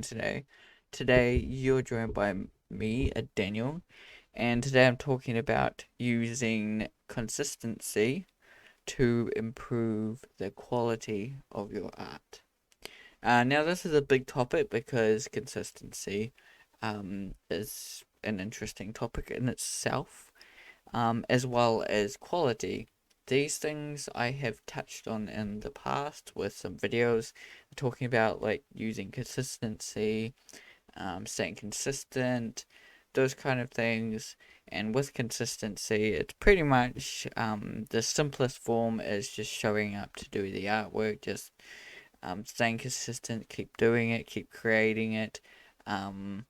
today. Today, you're joined by me, Daniel, and today I'm talking about using consistency to improve the quality of your art. Now, this is a big topic because consistency is an interesting topic in itself, as well as quality. These things I have touched on in the past with some videos talking about like using consistency, staying consistent, those kind of things. And with consistency, it's pretty much the simplest form is just showing up to do the artwork, just staying consistent, keep doing it, keep creating it. Um,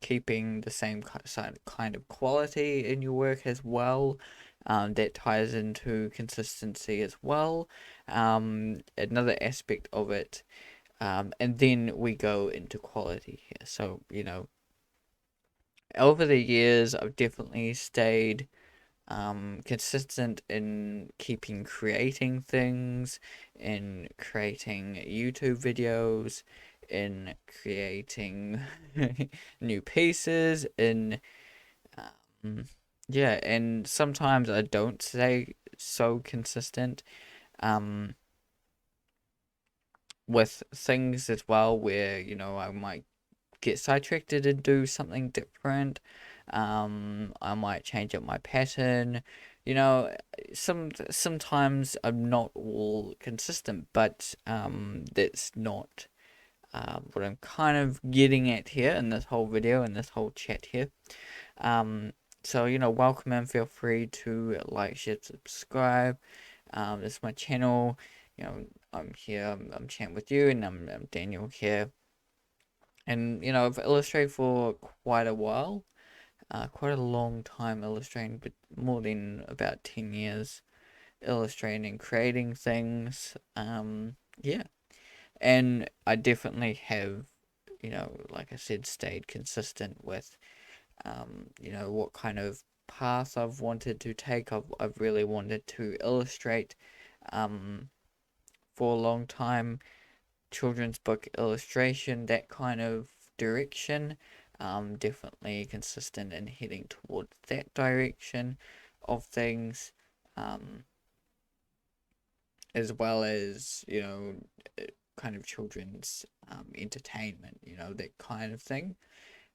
Keeping the same kind of quality in your work as well. That ties into consistency as well. Another aspect of it, and then we go into quality here. So, over the years, I've definitely stayed consistent in keeping creating things, in creating YouTube videos, in creating new pieces, in um, yeah, and sometimes I don't stay so consistent um, with things as well, where I might get sidetracked and do something different. I might change up my pattern. You know, sometimes I'm not all consistent, but that's not what I'm kind of getting at here in this whole video and this whole chat here. Um, so welcome and feel free to like, share, subscribe. This is my channel. I'm here. I'm chatting with you, and I'm Daniel here. And I've illustrated for quite a while, quite a long time illustrating, but more than about 10 years illustrating and creating things. Yeah, and I definitely have, like I said, stayed consistent with, what kind of path I've wanted to take. I've really wanted to illustrate, um, for a long time, children's book illustration, that kind of direction. Definitely consistent in heading towards that direction of things, um, as well as, kind of children's entertainment, that kind of thing.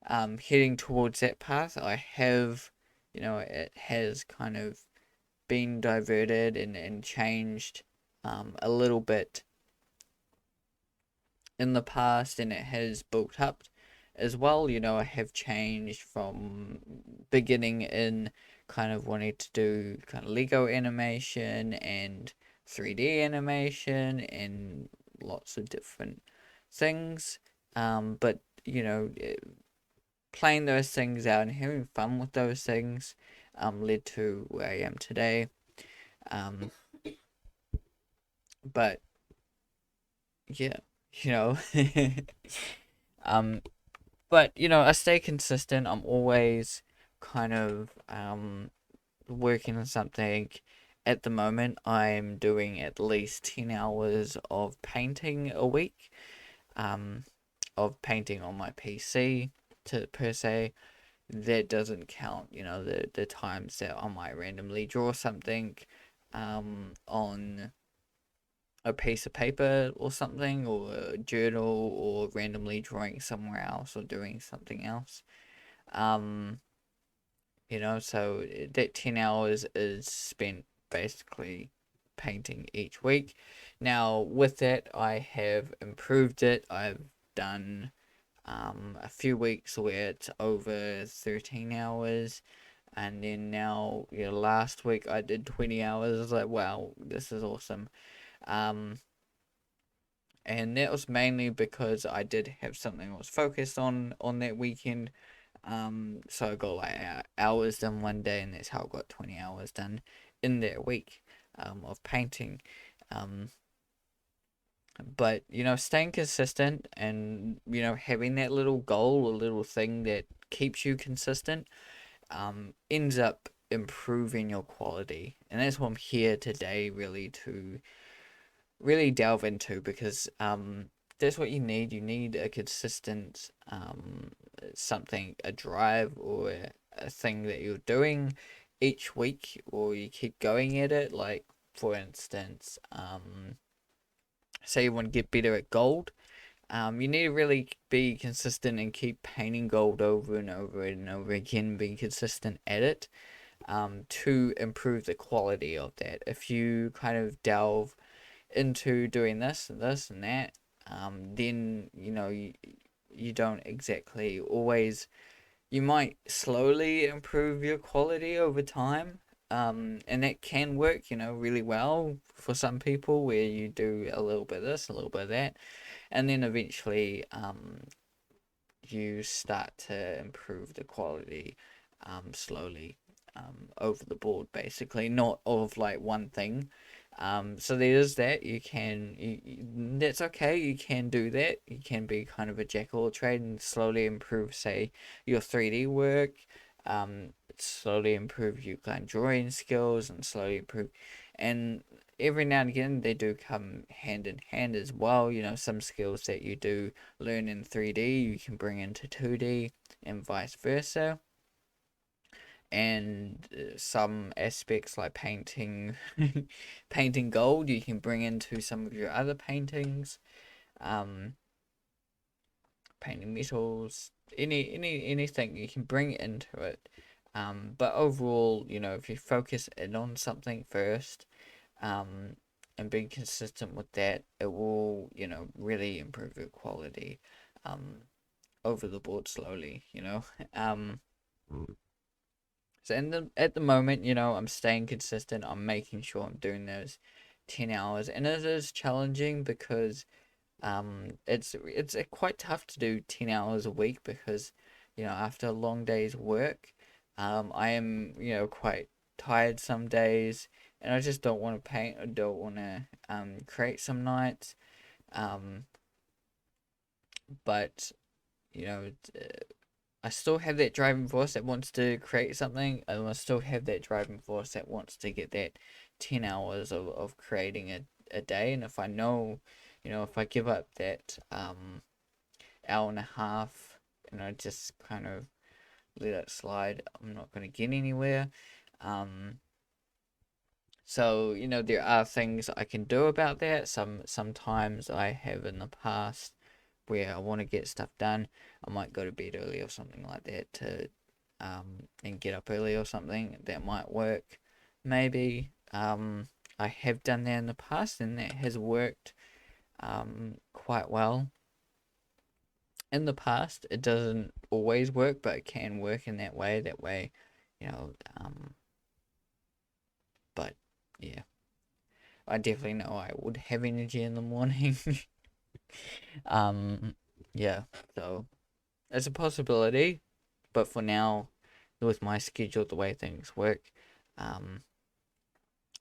Heading towards that path, I have, it has kind of been diverted and changed a little bit in the past, and it has built up as well. I have changed from beginning in kind of wanting to do kind of Lego animation and 3D animation and lots of different things. But playing those things out and having fun with those things led to where I am today. Um, but yeah, you know, um, but I stay consistent. I'm always kind of working on something. At the moment, I'm doing at least 10 hours of painting a week, um, of painting on my PC to per se. That doesn't count, the times that I might randomly draw something on a piece of paper or something, or a journal, or randomly drawing somewhere else or doing something else. Um, so that 10 hours is spent basically painting each week. Now, with that, I have improved it. I've done a few weeks where it's over 13 hours. And then now, last week I did 20 hours. I was like, wow, this is awesome. Um, and that was mainly because I did have something I was focused on that weekend. So I got like hours done one day, and that's how I got 20 hours done in that week of painting. Um, but staying consistent and having that little goal, a little thing that keeps you consistent, ends up improving your quality, and that's what I'm here today really to really delve into, because that's what you need. You need a consistent something, a drive or a thing that you're doing each week, or you keep going at it. Like for instance, say you want to get better at gold. You need to really be consistent and keep painting gold over and over and over again, being consistent at it, to improve the quality of that. If you kind of delve into doing this and this and that, then you don't exactly always. You might slowly improve your quality over time, and that can work, really well for some people, where you do a little bit of this, a little bit of that, and then eventually, you start to improve the quality, slowly, over the board, basically, not of like one thing. So there is that. That's okay. You can do that. You can be kind of a jack of all trades and slowly improve, say, your 3D work. Slowly improve your kind of drawing skills, and slowly improve. And every now and again, they do come hand in hand as well. Some skills that you do learn in 3D, you can bring into 2D, and vice versa. And some aspects like painting, painting gold, you can bring into some of your other paintings. Um, Painting metals, anything you can bring into it. But overall, if you focus in on something first, um, and being consistent with that, it will, really improve your quality, um, over the board slowly. Um, so at the moment, I'm staying consistent. I'm making sure I'm doing those 10 hours, and it is challenging because it's quite tough to do 10 hours a week because after a long day's work, I am quite tired some days, and I just don't want to paint or don't want to create some nights. Um, but you know, I still have that driving force that wants to create something, and I still have that driving force that wants to get that 10 hours of creating a day. And if I know, if I give up that hour and a half, and I just kind of let it slide, I'm not going to get anywhere. Um, so there are things I can do about that. Sometimes I have in the past where I want to get stuff done, I might go to bed early or something like that to and get up early or something. That might work. Maybe I have done that in the past, and that has worked quite well. In the past, it doesn't always work, but it can work in that way. That way, you know. But yeah, I definitely know I would have energy in the morning. um, yeah, so it's a possibility, but for now, with my schedule, the way things work, um,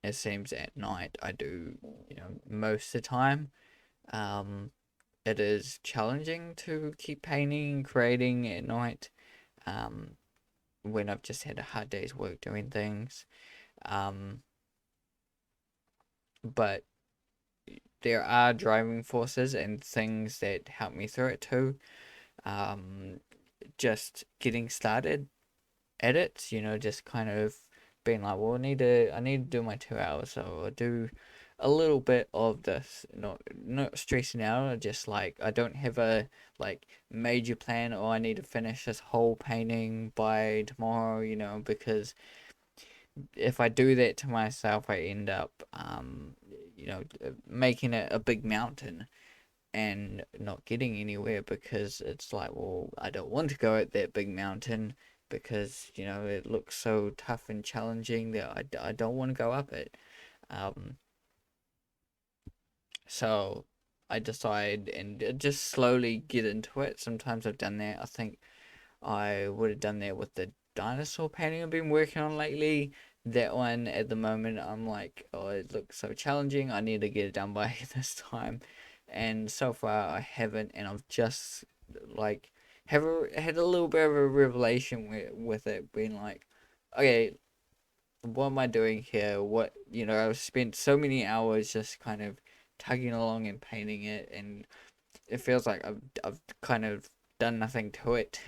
it seems at night I do, most of the time. Um, it is challenging to keep painting and creating at night, um, when I've just had a hard day's work doing things. Um, but there are driving forces and things that help me through it too. Um, just getting started at it, just kind of being like, well, I need to do my 2 hours, so I'll do a little bit of this, not stressing out, or just like I don't have a like major plan, or I need to finish this whole painting by tomorrow, because if I do that to myself, I end up making it a big mountain and not getting anywhere, because it's like, well, I don't want to go at that big mountain because it looks so tough and challenging that I don't want to go up it. Um, so I decide and just slowly get into it. Sometimes I've done that. I think I would have done that with the dinosaur painting I've been working on lately. That one at the moment, I'm like, oh, it looks so challenging. I need to get it done by this time. And so far, I haven't. And I've just like had a little bit of a revelation with it, being like, okay, what am I doing here? I've spent so many hours just kind of tugging along and painting it, and it feels like I've kind of done nothing to it.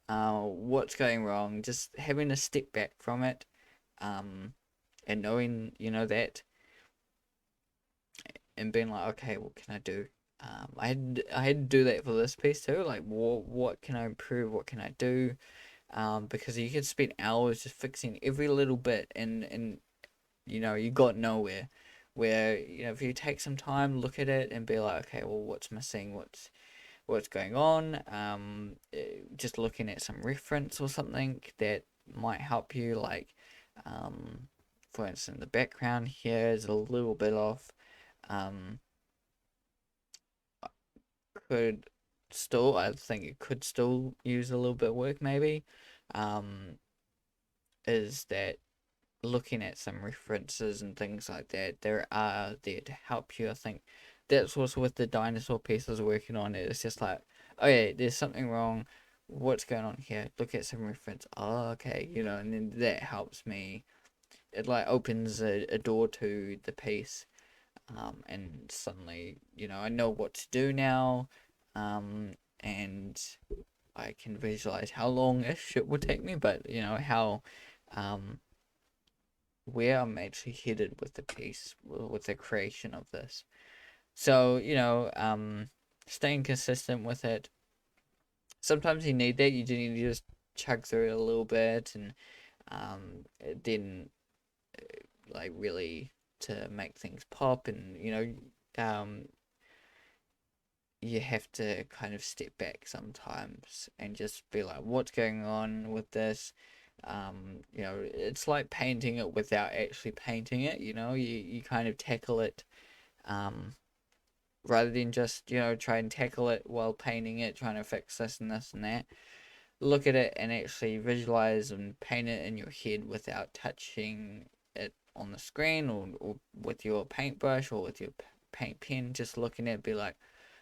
What's going wrong? Just having to step back from it, um, and knowing that, and being like, okay, what can I do? I had to do that for this piece too. Like, what can I improve? What can I do? Because you could spend hours just fixing every little bit, and you got nowhere. Where if you take some time, look at it, and be like, okay, well, what's missing? What's going on? Just looking at some reference or something that might help you. Like, for instance, the background here is a little bit off. Um, could I think it could still use a little bit of work maybe. Um, is that looking at some references and things like that, there are there to help you. I think that's what's with the dinosaur piece I was working on. It's just like, oh yeah, there's something wrong. What's going on here? Look at some reference. Oh, okay, and then that helps me. It like opens a door to the piece, and suddenly, I know what to do now, and I can visualize how long this shit would take me, but how, um, where I'm actually headed with the piece, with the creation of this. So, staying consistent with it. Sometimes you need that. You do need to just chug through it a little bit, and then like really to make things pop, and you have to kind of step back sometimes and just be like, what's going on with this? It's like painting it without actually painting it. You kind of tackle it, um, rather than just try and tackle it while painting it, trying to fix this and this and that. Look at it and actually visualize and paint it in your head without touching it on the screen, or with your paintbrush or with your paint pen. Just looking at it, be like,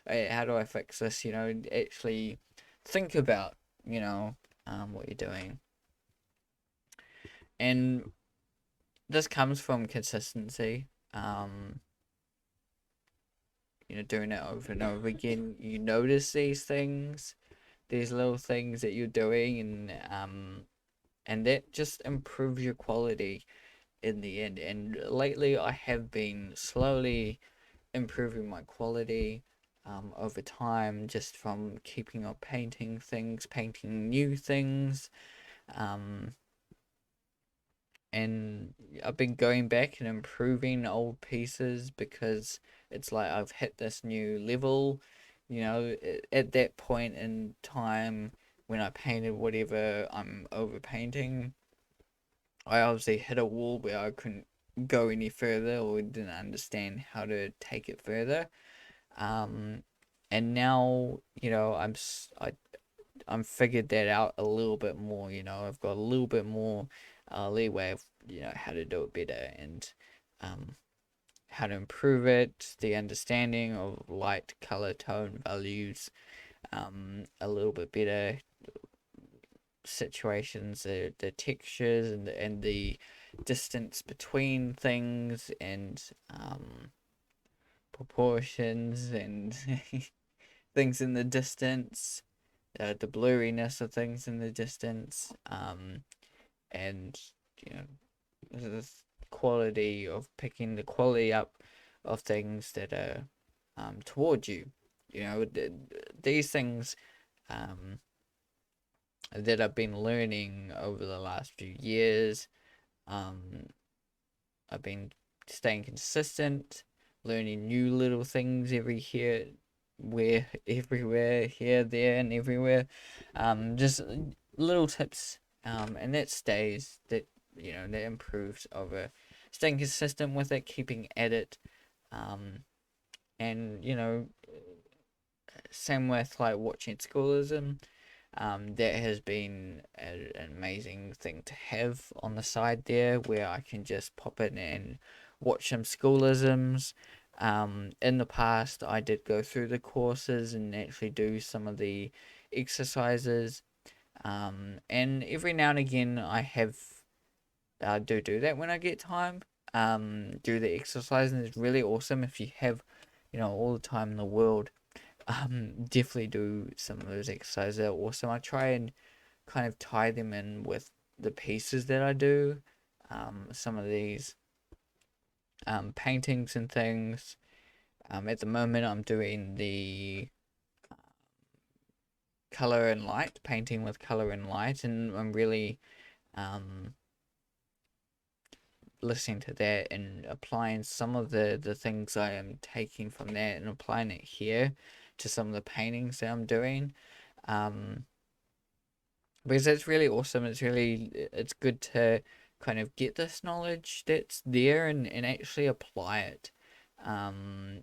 hey, how do I fix this? Actually think about what you're doing, and this comes from consistency. Doing it over and over again, you notice these things, these little things that you're doing, and that just improves your quality in the end. And lately, I have been slowly improving my quality, over time, just from keeping on painting things, painting new things. Um, and I've been going back and improving old pieces because it's like I've hit this new level. At that point in time when I painted whatever I'm over painting, I obviously hit a wall where I couldn't go any further or didn't understand how to take it further. Um, and now I'm figured that out a little bit more. I've got a little bit more leeway of how to do it better, and um, how to improve it. The understanding of light, color, tone, values, a little bit better. Situations, the textures, and the distance between things, and proportions, and things in the distance, the blurriness of things in the distance, and you know the quality of picking the quality up of things that are towards you. These things, um, that I've been learning over the last few years. Um, I've been staying consistent, learning new little things everywhere, here, there, and everywhere. Just little tips, and that stays. That improves over staying consistent with it, keeping at it, um, and same with like watching schoolism. That has been an amazing thing to have on the side there, where I can just pop in and watch some schoolisms. In the past, I did go through the courses and actually do some of the exercises. And every now and again, do that when I get time. Do the exercise, and it's really awesome if you have, all the time in the world. definitely do some of those exercises. They're awesome. I try and kind of tie them in with the pieces that I do. Some of these paintings and things. At the moment, I'm doing the color and light, painting with color and light, and I'm really um, listening to that and applying some of the things I am taking from that and applying it here to some of the paintings that I'm doing. Um, because it's really awesome. It's good to kind of get this knowledge that's there and actually apply it. Um,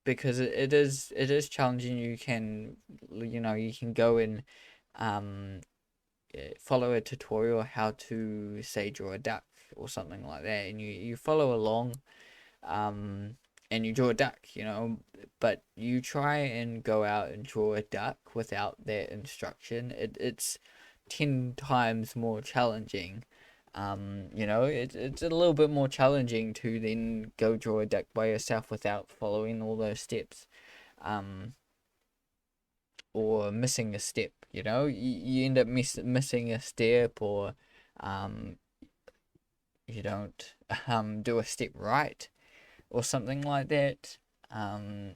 because it is challenging. You can go and um follow a tutorial how to say draw a duck or something like that, and you follow along, um and you draw a duck, but you try and go out and draw a duck without that instruction. It's 10 times more challenging. It's a little bit more challenging to then go draw a duck by yourself without following all those steps, um or missing a step. You end up missing a step, or um you don't do a step right or something like that. um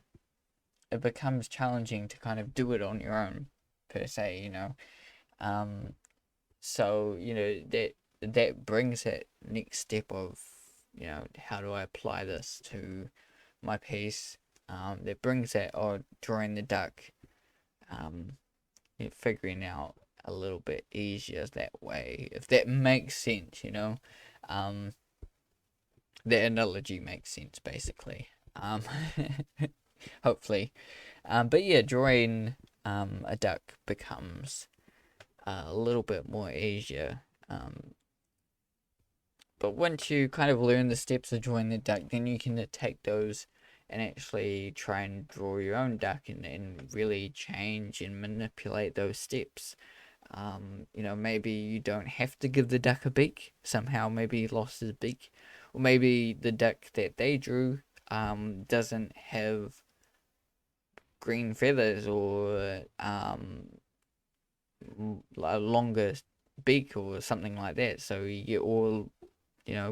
it becomes challenging to kind of do it on your own, per se. um so that brings that next step of, how do I apply this to my piece. That brings that, drawing the duck, um figuring out a little bit easier that way, if that makes sense. um the analogy makes sense, basically. um Hopefully. But yeah, drawing a duck becomes a little bit more easier. But once you kind of learn the steps of drawing the duck, then you can take those and actually try and draw your own duck, and really change and manipulate those steps. Maybe you don't have to give the duck a beak. Somehow, maybe he lost his beak, or maybe the duck that they drew doesn't have green feathers, or a longer beak or something like that. So you get all,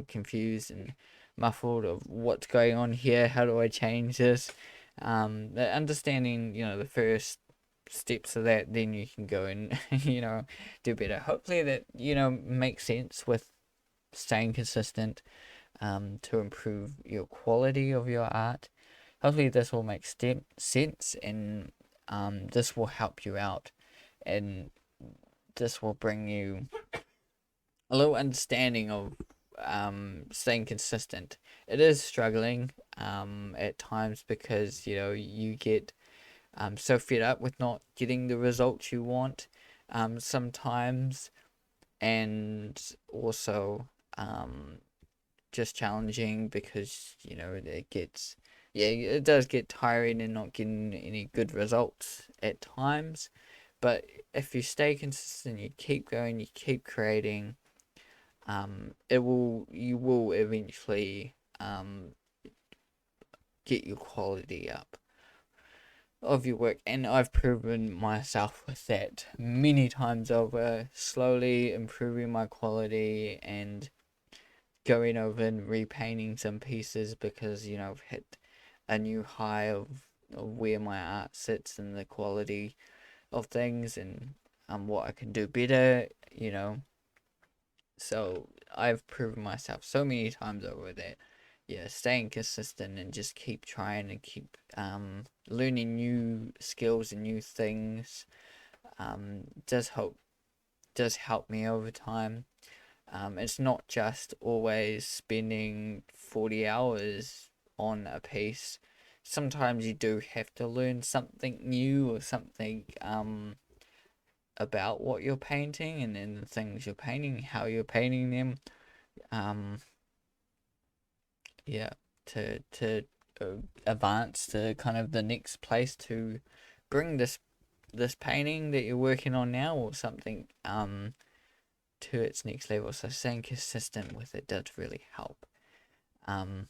confused and muffled of what's going on here. How do I change this? The understanding, the first steps of that, then you can go and do better. Hopefully that makes sense with staying consistent, to improve your quality of your art. Hopefully this will make sense, and this will help you out, and this will bring you a little understanding of staying consistent. It is struggling at times, because you get so fed up with not getting the results you want sometimes, and also just challenging, because it does get tiring and not getting any good results at times. But if you stay consistent, you keep going, you keep creating, you will eventually get your quality up of your work. And I've proven myself with that many times over, slowly improving my quality and going over and repainting some pieces, because I've hit a new high of where my art sits and the quality of things, and what I can do better. So I've proven myself so many times over that, yeah, staying consistent and just keep trying and keep learning new skills and new things does help me over time. It's not just always spending 40 hours on a piece. Sometimes you do have to learn something new, or something about what you're painting, and then the things you're painting, how you're painting them. Um, yeah, to advance to kind of the next place, to bring this painting that you're working on now, or something to its next level. So staying consistent with it does really help. Um,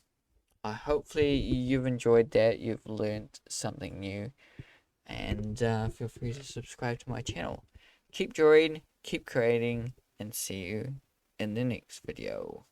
hopefully you've enjoyed that, you've learned something new, and feel free to subscribe to my channel. Keep drawing, keep creating, and see you in the next video.